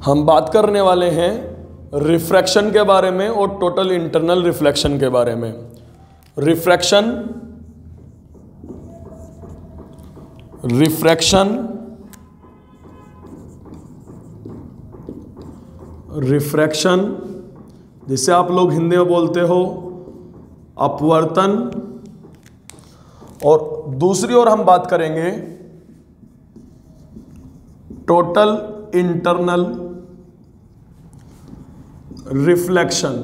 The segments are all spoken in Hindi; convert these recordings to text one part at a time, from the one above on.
हम बात करने वाले हैं रिफ्रैक्शन के बारे में और टोटल इंटरनल रिफ्लेक्शन के बारे में। रिफ्रैक्शन जिसे आप लोग हिंदी में बोलते हो अपवर्तन, और दूसरी ओर हम बात करेंगे टोटल इंटरनल रिफ्लेक्शन,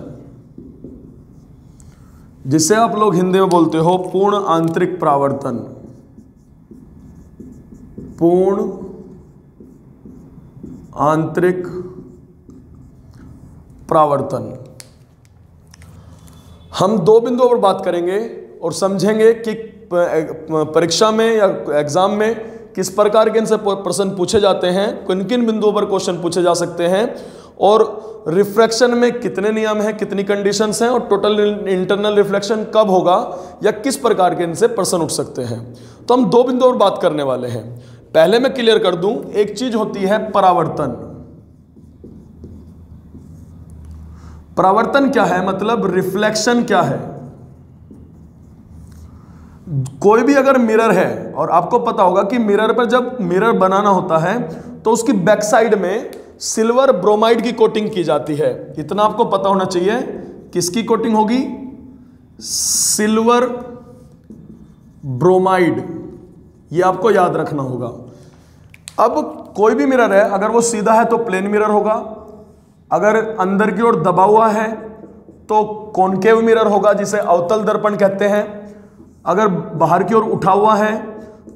जिसे आप लोग हिंदी में बोलते हो पूर्ण आंतरिक परावर्तन। पूर्ण आंतरिक परावर्तन। हम दो बिंदुओं पर बात करेंगे और समझेंगे कि परीक्षा में या एग्जाम में किस प्रकार के इनसे प्रश्न पूछे जाते हैं, किन किन बिंदुओं पर क्वेश्चन पूछे जा सकते हैं, और रिफ्रैक्शन में कितने नियम हैं, कितनी कंडीशंस हैं, और टोटल इंटरनल रिफ्लेक्शन कब होगा या किस प्रकार के इनसे प्रश्न उठ सकते हैं। तो हम दो बिंदुओं पर बात करने वाले हैं। पहले मैं क्लियर कर दूं, एक चीज होती है परावर्तन। परावर्तन क्या है, मतलब रिफ्लेक्शन क्या है। कोई भी अगर मिरर है, और आपको पता होगा कि मिरर पर जब मिरर बनाना होता है तो उसकी बैक साइड में सिल्वर ब्रोमाइड की कोटिंग की जाती है। इतना आपको पता होना चाहिए। किसकी कोटिंग होगी? Silver bromide. ये आपको याद रखना होगा। अब कोई भी मिरर है, अगर वो सीधा है तो प्लेन मिरर होगा, अगर अंदर की ओर दबा हुआ है तो कॉनकेव मिरर होगा, जिसे अवतल दर्पण कहते हैं। अगर बाहर की ओर उठा हुआ है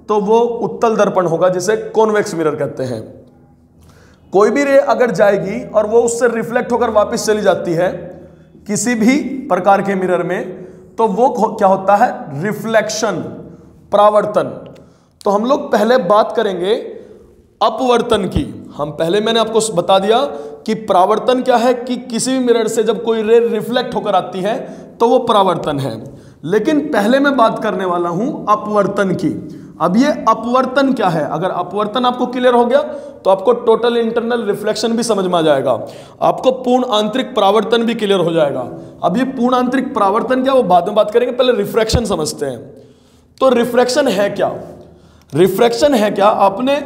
तो वो उत्तल दर्पण होगा, जिसे कॉन्वेक्स मिरर कहते हैं। कोई भी रे अगर जाएगी और वो उससे रिफ्लेक्ट होकर वापस चली जाती है किसी भी प्रकार के मिरर में, तो वो क्या होता है? रिफ्लेक्शन, परावर्तन। तो हम लोग पहले बात करेंगे अपवर्तन की। मैंने आपको बता दिया कि परावर्तन क्या है, कि किसी भी मिरर से जब कोई रे रिफ्लेक्ट होकर आती है तो वो परावर्तन है। लेकिन पहले मैं बात करने वाला हूं अपवर्तन की। अब ये अपवर्तन क्या है? अगर अपवर्तन आपको क्लियर हो गया तो आपको टोटल इंटरनल रिफ्लेक्शन भी समझ में आ जाएगा, आपको पूर्ण आंतरिक परावर्तन भी क्लियर हो जाएगा। अब ये पूर्ण आंतरिक परावर्तन क्या, वो बाद में बात करेंगे, पहले रिफ्रैक्शन समझते हैं। तो रिफ्रैक्शन है क्या? रिफ्रैक्शन है क्या? आपने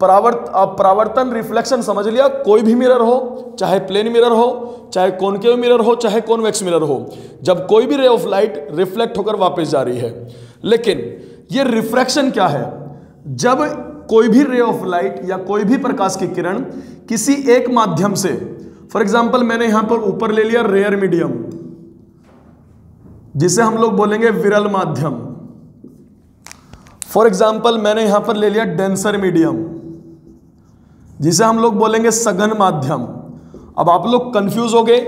परावर्तन रिफ्लेक्शन समझ लिया। कोई भी मिरर हो, चाहे प्लेन मिरर हो, चाहे कॉनकेव मिरर हो, चाहे कॉन्वेक्स मिरर हो, जब कोई भी रे ऑफ लाइट रिफ्लेक्ट होकर वापस जा रही है। लेकिन ये रिफ्रैक्शन क्या है? जब कोई भी रे ऑफ लाइट या कोई भी प्रकाश की किरण किसी एक माध्यम से, फॉर एग्जांपल मैंने यहां पर ऊपर ले लिया रेयर मीडियम, जिसे हम लोग बोलेंगे विरल माध्यम। फॉर एग्जांपल मैंने यहां पर ले लिया डेंसर मीडियम, जिसे हम लोग बोलेंगे सघन माध्यम। अब आप लोग कंफ्यूज हो गए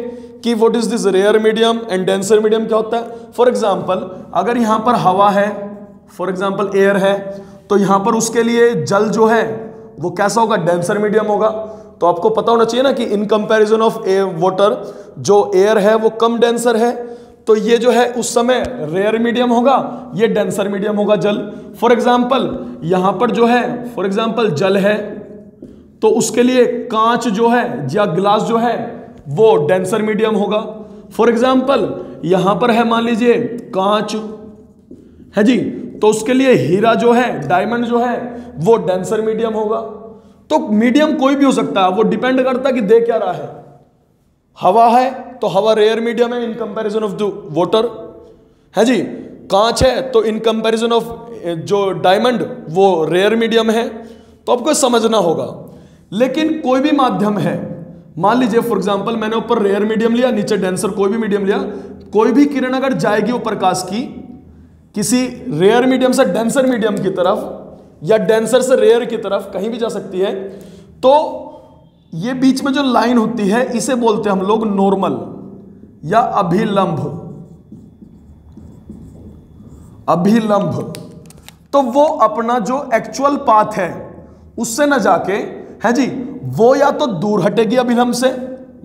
कि what is this rare medium and denser medium, क्या होता है? फॉर एग्जांपल अगर यहां पर हवा है, फॉर एग्जांपल एयर है, तो यहां पर उसके लिए जल जो है वो कैसा होगा? डेंसर मीडियम होगा। तो आपको पता होना चाहिए ना कि इन कंपैरिजन ऑफ वाटर जो एयर है वो कम डेंसर है, तो ये जो है उस समय रेयर मीडियम होगा, ये डेंसर मीडियम होगा जल। फॉर एग्जांपल यहां पर जो है, फॉर एग्जांपल जल है, तो उसके लिए कांच जो है या ग्लास जो है वो डेंसर मीडियम होगा। फॉर एग्जांपल यहां पर है, मान लीजिए कांच है जी, तो उसके लिए हीरा जो है, डायमंड जो है, वो डेंसर मीडियम होगा। तो मीडियम कोई भी हो सकता है, वो डिपेंड करता है कि दे क्या रहा है। हवा है तो हवा रेयर मीडियम है in comparison of the water, है जी। कांच है तो इन कंपैरिजन ऑफ जो डायमंड वो रेयर मीडियम है। तो आपको समझना होगा। लेकिन कोई भी माध्यम है, मान लीजिए फॉर एग्जांपल मैंने ऊपर रेयर मीडियम लिया, नीचे डेंसर, कोई भी मीडियम लिया, कोई भी किरण अगर जाएगी वो प्रकाश की किसी रेयर मीडियम से डेंसर मीडियम की तरफ या डेंसर से रेयर की तरफ, कहीं भी जा सकती है, तो ये बीच में जो लाइन होती है इसे बोलते हैं हम लोग नॉर्मल या अभिलंब। अभिलंब तो वो अपना जो एक्चुअल पाथ है उससे ना जाके, है जी, वो या तो दूर हटेगी अभिलंब से,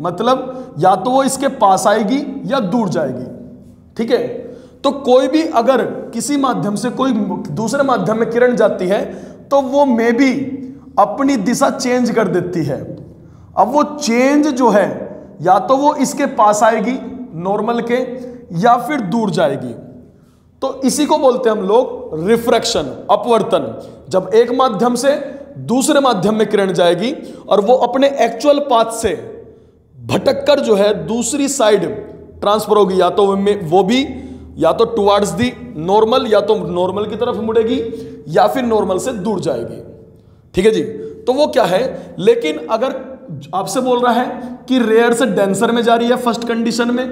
मतलब या तो वो इसके पास आएगी या दूर जाएगी। ठीक है, तो कोई भी अगर किसी माध्यम से कोई दूसरे माध्यम में किरण जाती है तो वो मे भी अपनी दिशा चेंज कर देती है। अब वो चेंज जो है या तो वो इसके पास आएगी नॉर्मल के, या फिर दूर जाएगी। तो इसी को बोलते हैं हम लोग रिफ्रैक्शन, अपवर्तन। जब एक माध्यम से दूसरे माध्यम में किरण जाएगी और वो अपने एक्चुअल पाथ से भटककर जो है दूसरी साइड ट्रांसफर होगी, या तो वो भी या तो टुवर्ड्स दी नॉर्मल, या तो नॉर्मल की तरफ मुड़ेगी, या फिर नॉर्मल से दूर जाएगी। ठीक है जी। तो वो क्या है, लेकिन अगर आपसे बोल रहा है कि रेयर से डेंसर में जा रही है फर्स्ट कंडीशन में,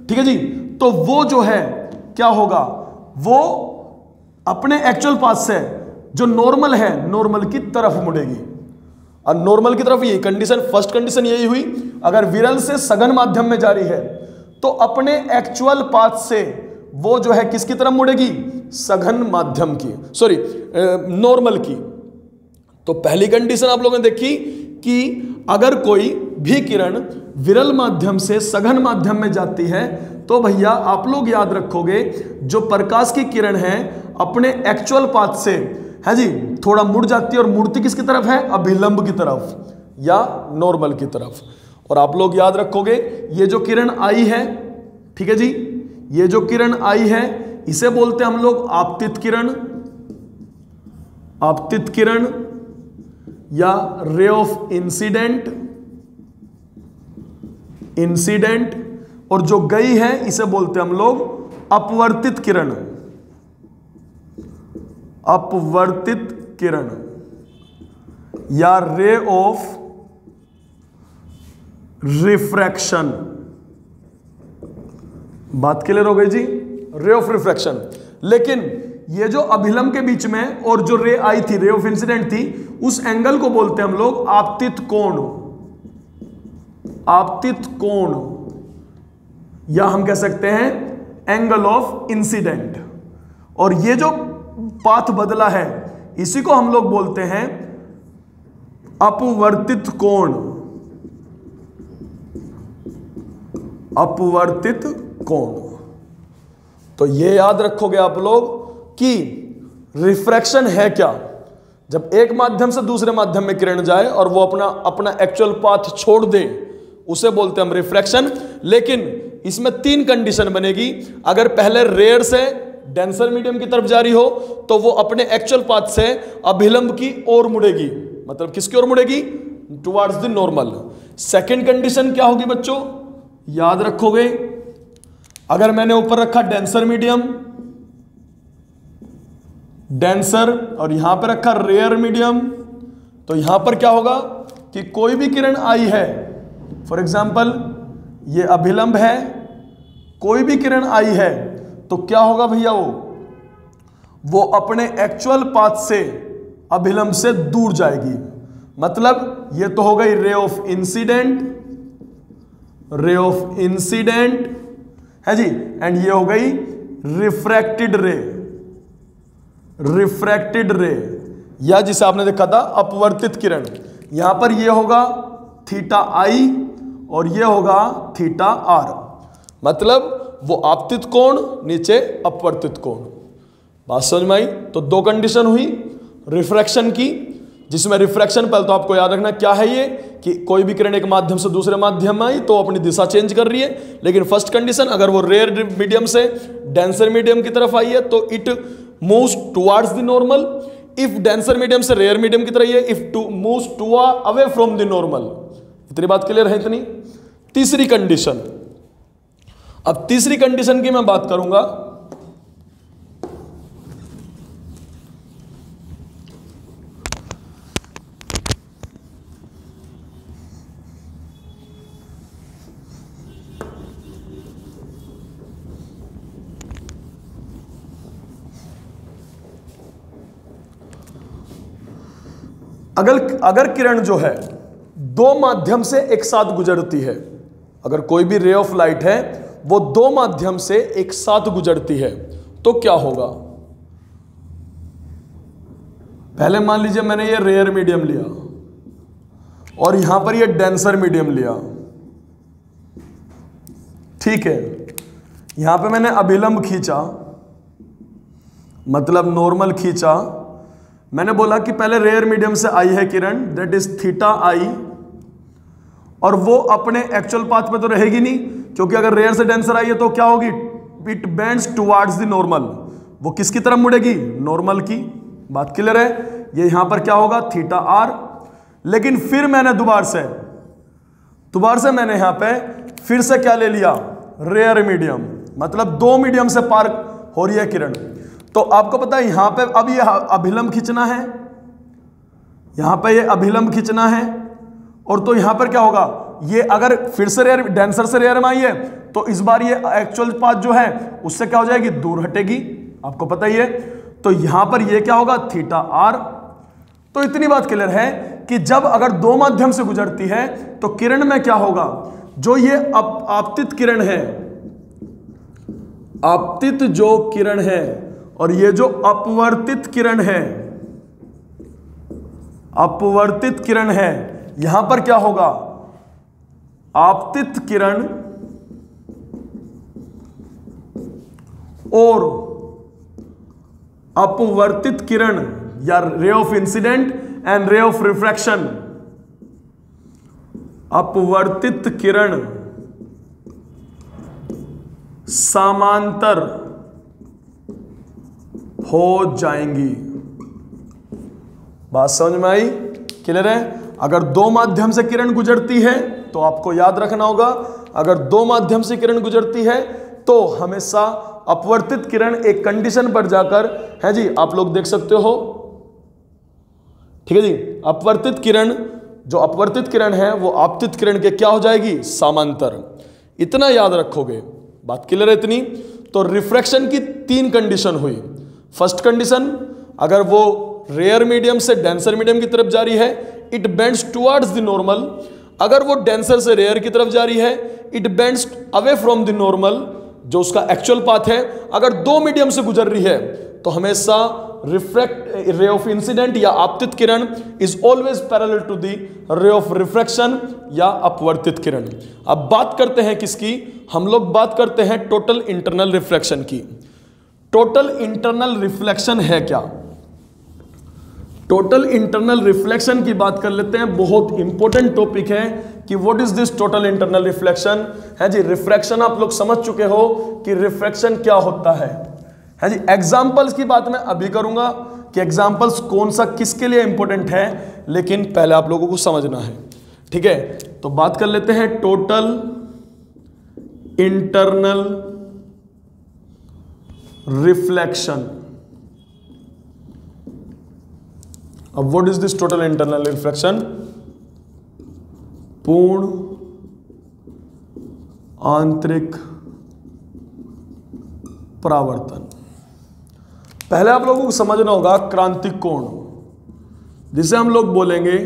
ठीक है जी, तो वो जो है क्या होगा, वो अपने एक्चुअल पाथ से जो नॉर्मल है नॉर्मल की तरफ मुड़ेगी। और नॉर्मल की तरफ, यही कंडीशन, फर्स्ट कंडीशन यही हुई। अगर विरल से सघन माध्यम में जा रही है तो अपने एक्चुअल पाथ से वो जो है किसकी तरफ मुड़ेगी, सघन माध्यम की, सॉरी नॉर्मल की। तो पहली कंडीशन आप लोगों ने देखी कि अगर कोई भी किरण विरल माध्यम से सघन माध्यम में जाती है तो भैया आप लोग याद रखोगे जो प्रकाश की किरण है अपने एक्चुअल पाथ से है जी थोड़ा मुड़ जाती है, और मुड़ती किसकी तरफ है, अभिलंब की तरफ या नॉर्मल की तरफ। और आप लोग याद रखोगे ये जो किरण आई है, ठीक है जी, ये जो किरण आई है इसे बोलते हैं हम लोग आपतित किरण, आपतित किरण या रे ऑफ इंसिडेंट, इंसिडेंट। और जो गई है इसे बोलते हैं हम लोग अपवर्तित किरण, अपवर्तित किरण या रे ऑफ रिफ्रैक्शन। बात क्लियर हो गई जी, रे ऑफ रिफ्रैक्शन। लेकिन ये जो अभिलंब के बीच में और जो रे आई थी, रे ऑफ इंसिडेंट थी, उस एंगल को बोलते हैं हम लोग आपतित कोण, आपतित कोण, या हम कह सकते हैं एंगल ऑफ इंसिडेंट। और ये जो पाथ बदला है इसी को हम लोग बोलते हैं अपवर्तित कोण, अपवर्तित कोण। तो ये याद रखोगे आप लोग कि रिफ्रैक्शन है क्या, जब एक माध्यम से दूसरे माध्यम में किरण जाए और वो अपना अपना एक्चुअल पाथ छोड़ दे उसे बोलते हैं हम रिफ्रैक्शन। लेकिन इसमें तीन कंडीशन बनेगी। अगर पहले रेयर से डेंसर मीडियम की तरफ जारी हो तो वो अपने एक्चुअल पाथ से अभिलंब की ओर मुड़ेगी, मतलब किसकी ओर मुड़ेगी, towards the normal. Second condition क्या होगी बच्चों, याद रखोगे, अगर मैंने ऊपर रखा डेंसर मीडियम, डेंसर, और यहां पर रखा रेयर मीडियम, तो यहां पर क्या होगा कि कोई भी किरण आई है, फॉर एग्जाम्पल ये अभिलंब है, कोई भी किरण आई है तो क्या होगा भैया, वो अपने एक्चुअल पाथ से अभिलंब से दूर जाएगी। मतलब ये तो हो गई ray of incident, ray of incident है जी, एंड ये हो गई रिफ्रैक्टेड रे, रिफ्रैक्टेड रे, या जिसे आपने देखा था अपवर्तित किरण। यहां पर ये होगा थीटा आई और ये होगा थीटा आर, मतलब वो आपतित कोण नीचे अपवर्तित कोण। बात समझ में आई। तो दो कंडीशन हुई रिफ्रैक्शन की, जिसमें रिफ्रैक्शन पहले तो आपको याद रखना क्या है ये, कि कोई भी किरण एक माध्यम से दूसरे माध्यम में आई तो अपनी दिशा चेंज कर रही है। लेकिन फर्स्ट कंडीशन, अगर वो रेयर मीडियम से डेंसर मीडियम की तरफ आई है तो it moves towards the normal. If denser medium से रेयर मीडियम की तरह है, if to moves to away from the normal. इतनी बात क्लियर है इतनी। तीसरी कंडीशन, अब तीसरी कंडीशन की मैं बात करूंगा, अगर किरण जो है दो माध्यम से एक साथ गुजरती है, अगर कोई भी रे ऑफ लाइट है वो दो माध्यम से एक साथ गुजरती है तो क्या होगा। पहले मान लीजिए मैंने ये रेयर मीडियम लिया और यहां पर ये डेंसर मीडियम लिया, ठीक है। यहां पे मैंने अभिलंब खींचा, मतलब नॉर्मल खींचा। मैंने बोला कि पहले रेयर मीडियम से आई है किरण, दैट इज थीटा आई, और वो अपने एक्चुअल पाथ पे तो रहेगी नहीं, क्योंकि अगर रेयर से डेंसर आई है तो क्या होगी, it bends towards the normal, वो किसकी तरफ मुड़ेगी, नॉर्मल की। बात क्लियर है, ये यहां पर क्या होगा, थीटा आर। लेकिन फिर मैंने दोबारा से मैंने यहां पे फिर से क्या ले लिया, रेयर मीडियम, मतलब दो मीडियम से पार हो रही है किरण। तो आपको पता है यहां पे अब ये अभिलंब खींचना है, यहां पे ये अभिलंब खींचना है, और तो यहां पर क्या होगा, ये अगर फिर से रेयर डेंसर से रेयर में आई है तो इस बार ये एक्चुअल पाथ जो है उससे क्या हो जाएगी, दूर हटेगी, आपको पता ही है। तो यहां पर ये क्या होगा, थीटा आर। तो इतनी बात क्लियर है कि जब अगर दो माध्यम से गुजरती है तो किरण में क्या होगा, जो ये आपतित किरण है, आपतित जो किरण है और ये जो अपवर्तित किरण है, अपवर्तित किरण है, यहां पर क्या होगा, आपतित किरण और अपवर्तित किरण या रे ऑफ इंसिडेंट एंड रे ऑफ रिफ्रैक्शन, अपवर्तित किरण समांतर हो जाएंगी। बात समझ में आई, क्लियर है। अगर दो माध्यम से किरण गुजरती है तो आपको याद रखना होगा, अगर दो माध्यम से किरण गुजरती है तो हमेशा अपवर्तित किरण एक कंडीशन पर जाकर, है जी, आप लोग देख सकते हो, ठीक है जी, अपवर्तित किरण, जो अपवर्तित किरण है वो आपतित किरण के क्या हो जाएगी, समांतर। इतना याद रखोगे, बात क्लियर है इतनी। तो रिफ्रैक्शन की तीन कंडीशन हुई। फर्स्ट कंडीशन, अगर वो रेयर मीडियम से डेंसर मीडियम की तरफ जा रही है, it bends towards the normal. अगर वो डेंसर से रेयर की तरफ जा रही है, it bends away from the normal, जो उसका एक्चुअल पाथ है। अगर दो मीडियम से गुजर रही है तो हमेशा रिफ्रैक्ट रे ऑफ इंसिडेंट या आपतित किरण is always parallel to the ray of refraction या अपवर्तित किरण। अब बात करते हैं किसकी, हम लोग बात करते हैं टोटल इंटरनल रिफ्लेक्शन की। टोटल इंटरनल रिफ्लेक्शन है क्या, टोटल इंटरनल रिफ्लेक्शन की बात कर लेते हैं। बहुत इंपॉर्टेंट टॉपिक है कि what is this total internal reflection, है जी। रिफ्रैक्शन आप लोग समझ चुके हो कि रिफ्रैक्शन क्या होता है जी। एग्जांपल्स की बात मैं अभी करूंगा कि एग्जांपल्स कौन सा किसके लिए इंपॉर्टेंट है, लेकिन पहले आप लोगों को समझना है, ठीक है। तो बात कर लेते हैं टोटल इंटरनल रिफ्लेक्शन। अब what is this total internal reflection, पूर्ण आंतरिक परावर्तन। पहले आप लोगों को समझना होगा क्रांतिक कोण, जिसे हम लोग बोलेंगे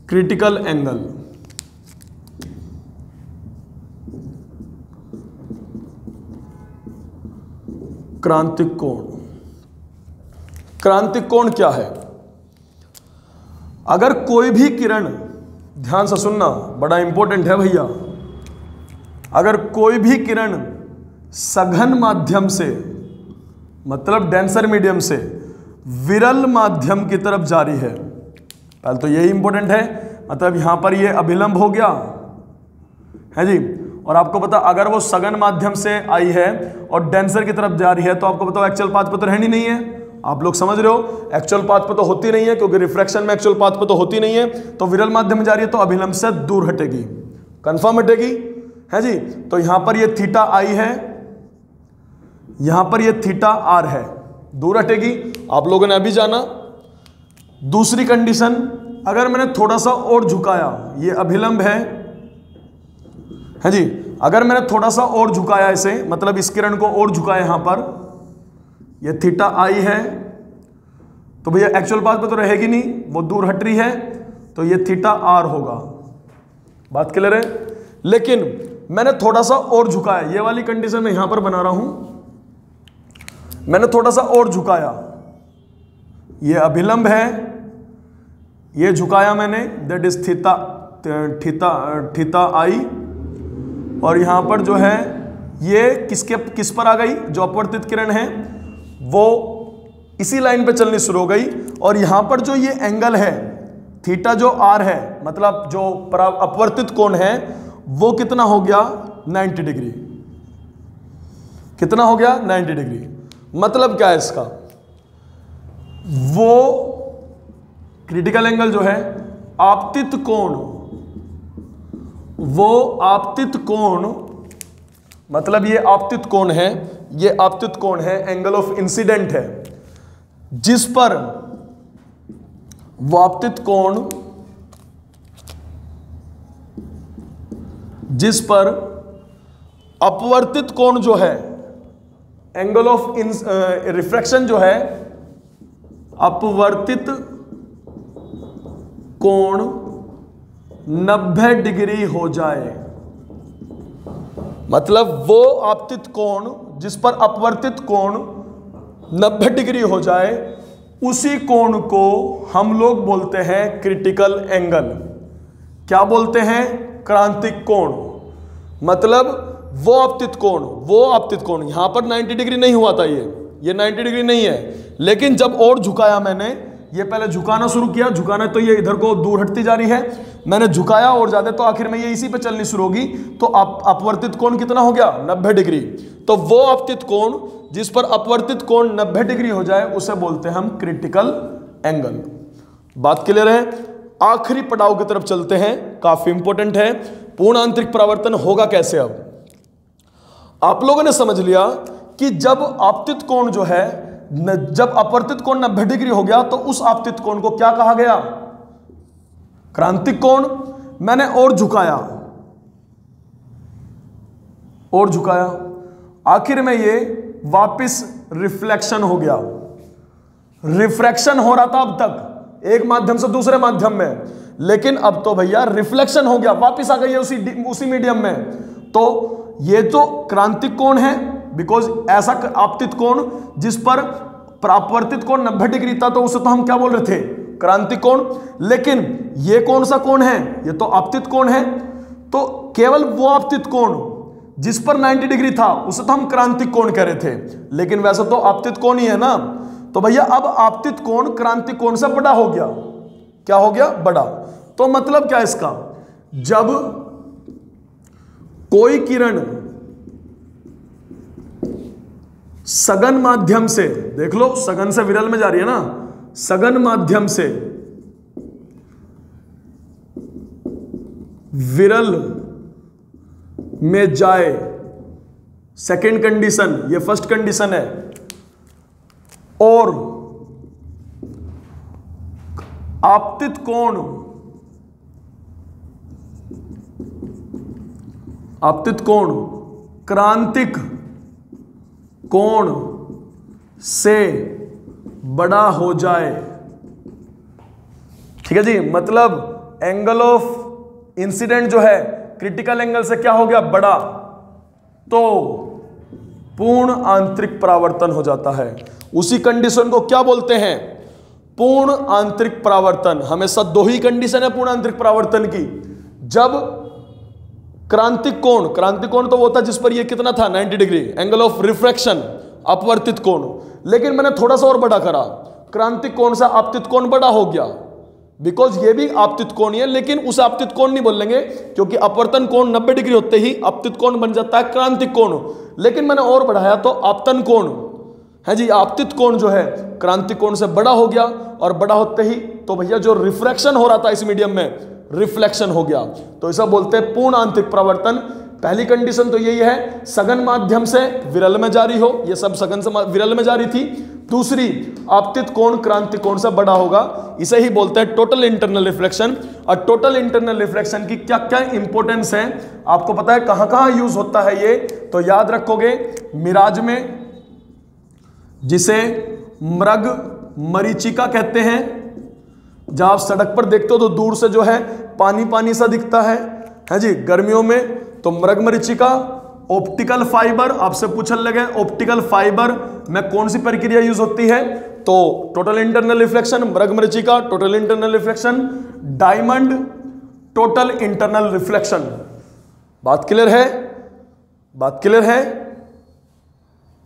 क्रिटिकल एंगल। क्रांतिक कोण, क्रांतिक कोण क्या है। अगर कोई भी किरण, ध्यान से सुनना, बड़ा इंपॉर्टेंट है भैया, अगर कोई भी किरण सघन माध्यम से, मतलब डेंसर मीडियम से विरल माध्यम की तरफ जा रही है, पहले तो यही इंपॉर्टेंट है, मतलब यहां पर ये अभिलंब हो गया, है जी। और आपको पता अगर वो सघन माध्यम से आई है और डेंसर की तरफ जा रही है तो आपको पता एक्चुअल पाथ पे तो रहनी नहीं है। आप लोग समझ रहे हो, एक्चुअल पाथ पे तो होती नहीं है, क्योंकि रिफ्रैक्शन में एक्चुअल पाथ पे तो होती नहीं है। तो विरल माध्यम में जा रही है तो अभिलंब से दूर हटेगी, कंफर्म हटेगी, है जी। तो यहां पर ये थीटा आई है, यहां पर ये थीटा आर है, दूर हटेगी। आप लोगों ने अभी जाना। दूसरी कंडीशन, अगर मैंने थोड़ा सा और झुकाया, ये अभिलंब है जी, अगर मैंने थोड़ा सा और झुकाया इसे, मतलब इस किरण को और झुकाया, यहां पर ये थीटा आई है, तो भैया एक्चुअल पाथ पे तो रहेगी नहीं, वो दूर हट रही है, तो ये थीटा आर होगा। बात क्लियर है। लेकिन मैंने थोड़ा सा और झुकाया, ये वाली कंडीशन में यहां पर बना रहा हूं, मैंने थोड़ा सा और झुकाया, ये अभिलंब है, ये झुकाया मैंने, दैट इज थीटा, थीटा आई, और यहां पर जो है ये किस पर आ गई, जो अपवर्तित किरण है वो इसी लाइन पे चलनी शुरू हो गई। और यहां पर जो ये एंगल है थीटा जो आर है, मतलब जो अपवर्तित कोण है, वो कितना हो गया 90 डिग्री। कितना हो गया 90 डिग्री। मतलब क्या है इसका, वो क्रिटिकल एंगल जो है आपतित कोण, वो आपतित कोण, मतलब ये आपतित कोण है, ये आपतित कोण है, एंगल ऑफ इंसिडेंट है, जिस पर वो आपतित कोण, जिस पर अपवर्तित कोण जो है, एंगल ऑफ रिफ्रैक्शन जो है, अपवर्तित कोण 90 डिग्री हो जाए। मतलब वो आपतित कोण जिस पर अपवर्तित कोण 90 डिग्री हो जाए, उसी कोण को हम लोग बोलते हैं क्रिटिकल एंगल। क्या बोलते हैं? क्रांतिक कोण। मतलब वो आपतित कोण, यहां पर 90 डिग्री नहीं हुआ था, ये 90 डिग्री नहीं है, लेकिन जब और झुकाया मैंने, ये पहले झुकाना शुरू किया, झुकाना तो ये इधर को दूर हटती जा रही है, मैंने झुकाया और ज्यादा, तो आखिर में ये इसी पे चलनी शुरू होगी, तो अपवर्तित कोण कितना हो गया 90 डिग्री। तो वो आपतित कोण जिस पर अपवर्तित कोण 90 डिग्री हो जाए, उसे बोलते हैं हम क्रिटिकल एंगल। बात क्लियर है? आखिरी पड़ाव की तरफ चलते हैं, काफी इंपॉर्टेंट है। पूर्ण आंतरिक परावर्तन होगा कैसे? अब आप लोगों ने समझ लिया कि जब आपतित कोण जो है, जब अपवर्तित कोण 90 डिग्री हो गया, तो उस आपतित कोण को क्या कहा गया? क्रांतिक कोण। मैंने और झुकाया, आखिर में ये वापस रिफ्लेक्शन हो गया। रिफ्रैक्शन हो रहा था अब तक एक माध्यम से दूसरे माध्यम में, लेकिन अब तो भैया रिफ्लेक्शन हो गया, वापस आ गई है उसी मीडियम में। तो ये तो क्रांतिक कोण है, बिकॉज ऐसा आपतित कोण जिस पर अपवर्तित कोण 90 डिग्री था, तो उसे तो हम क्या बोल रहे थे? क्रांतिक कोण। लेकिन ये कौन सा कोण है? ये तो आपतित कोण है। तो केवल वो आपतित कोण जिस पर 90 डिग्री था, उसे तो हम क्रांतिक कोण कह रहे थे, लेकिन वैसे तो आपतित कोण ही है ना। तो भैया अब आपतित कोण क्रांतिक कोण से बड़ा हो गया। क्या हो गया? बड़ा। तो मतलब क्या इसका? जब कोई किरण सघन माध्यम से, देख लो सघन से विरल में जा रही है ना, सघन माध्यम से विरल में जाए, सेकेंड कंडीशन, ये फर्स्ट कंडीशन है, और आपतित कोण क्रांतिक कोण से बड़ा हो जाए। ठीक है जी, मतलब एंगल ऑफ इंसिडेंट जो है क्रिटिकल एंगल से क्या हो गया? बड़ा, तो पूर्ण आंतरिक परावर्तन हो जाता है। उसी कंडीशन को क्या बोलते हैं? पूर्ण आंतरिक परावर्तन। हमेशा दो ही कंडीशन है पूर्ण आंतरिक परावर्तन की। जब क्रांतिक कोण तो वो था जिस पर ये कितना था 90 डिग्री, एंगल ऑफ रिफ्रैक्शन, अपवर्तित कोण। लेकिन मैंने थोड़ा सा और बड़ा करा, क्रांतिक कोण से आपतित कोण बड़ा हो गया, बिकॉज ये भी आपतित कोण ही है, लेकिन उसे आपतित कोण नहीं बोलेंगे, क्योंकि अपवर्तन कोण 90 डिग्री होते ही आपतित कोण बन जाता है क्रांतिक कोण। लेकिन मैंने और बढ़ाया तो आपतन कोण है जी, आपतित कोण जो है क्रांतिक कोण से बड़ा हो गया, और बड़ा होते ही तो भैया जो रिफ्रैक्शन हो रहा था इस मीडियम में, रिफ्लेक्शन हो गया। तो ऐसा बोलते हैं पूर्ण आंतरिक परावर्तन। पहली कंडीशन तो यही है, सघन माध्यम से विरल में जारी हो, ये सब सघन से विरल में जारी थी। दूसरी, आपतित कोण क्रांतिक कोण से बड़ा होगा, इसे ही बोलते हैं टोटल इंटरनल रिफ्लेक्शन। और टोटल इंटरनल रिफ्लेक्शन की क्या क्या इंपॉर्टेंस है आपको पता है? कहां कहां यूज होता है ये तो याद रखोगे। मिराज में, जिसे मृग मरीचिका कहते हैं, जब आप सड़क पर देखते हो तो दूर से जो है पानी पानी सा दिखता है जी। गर्मियों में तो मृग मरीचिका। ऑप्टिकल फाइबर, आपसे पूछने लगे ऑप्टिकल फाइबर में कौन सी प्रक्रिया यूज होती है? तो टोटल इंटरनल रिफ्लेक्शन, मृग मरीचिका total internal reflection, diamond total internal reflection. बात क्लियर है? बात क्लियर है?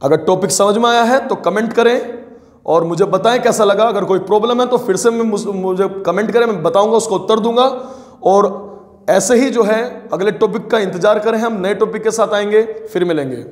अगर टॉपिक समझ में आया है तो कमेंट करें, और मुझे बताएं कैसा लगा। अगर कोई प्रॉब्लम है तो फिर से मुझे कमेंट करें, मैं बताऊंगा, उसको उत्तर दूंगा। और ऐसे ही जो है अगले टॉपिक का इंतजार करें, हम नए टॉपिक के साथ आएंगे, फिर मिलेंगे।